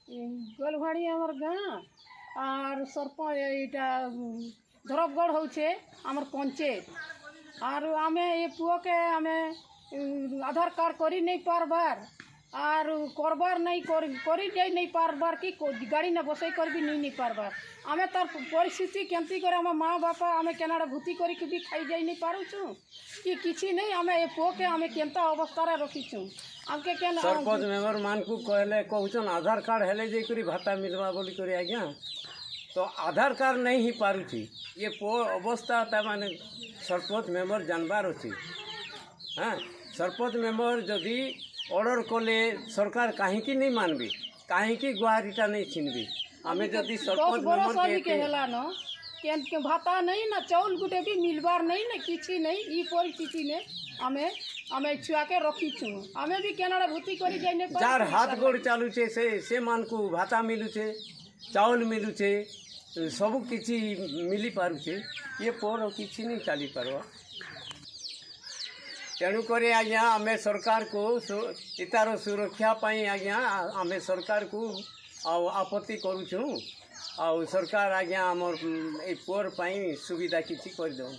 गोलभाड़ी आमर गाँ और सरपंच यहाँ धरपगढ़ होचे आमर पंचायत और आमे ये पुओ के आमे आधार कार्ड करी नहीं पारबार और करबार नहीं करी जाई नहीं पारबार कि गाड़ी ना बसई कर भी नहीं पारबार आमे तार परिस्थिति केमती करे आम माँ बापा आमे केनाडा भूति करी भी खाई जाई नहीं पारुचु कि किसी नहीं आमे ये पुओ के आमे केनता अवस्था रखीचु आमके केन सरपंच मेम्बर मान को कहले कहूचन आधार कार्ड हेले जे भाता मिलवा बोली करी आज्ञा तो आधार कार्ड नहीं ही पारुची ये पो अवस्था ता माने सरपंच मेम्बर जानबार अच्छी हाँ सरपंच मेम्बर जदि ऑर्डर कले सरकार कहीं नहीं मानबी कहीं गुहारीटा नहीं छिनबी आमे जदि सरपंच मेम्बर के भाता नहीं ना चाउल गुटे भी मिलबार नहीं ना किसी नहीं ई परिस्थिति ने आमे आमे छुआ के रखीचु आमे भी केनाडा भूति करी जाई नहीं जार हाथ गोड़ चालू छे से मान को भाता मिलू छे चाउल मिलू छे सब किछि मिली पारू छे ये पर किछि नहीं चली पारवा तेणुक आज्ञा आमे सरकार को इतार सुरक्षा पाई आज्ञा आमे सरकार को आपत्ति करूँ आ सरकार आज्ञा आमर ए पुअर पाई सुविधा किछि कर दो।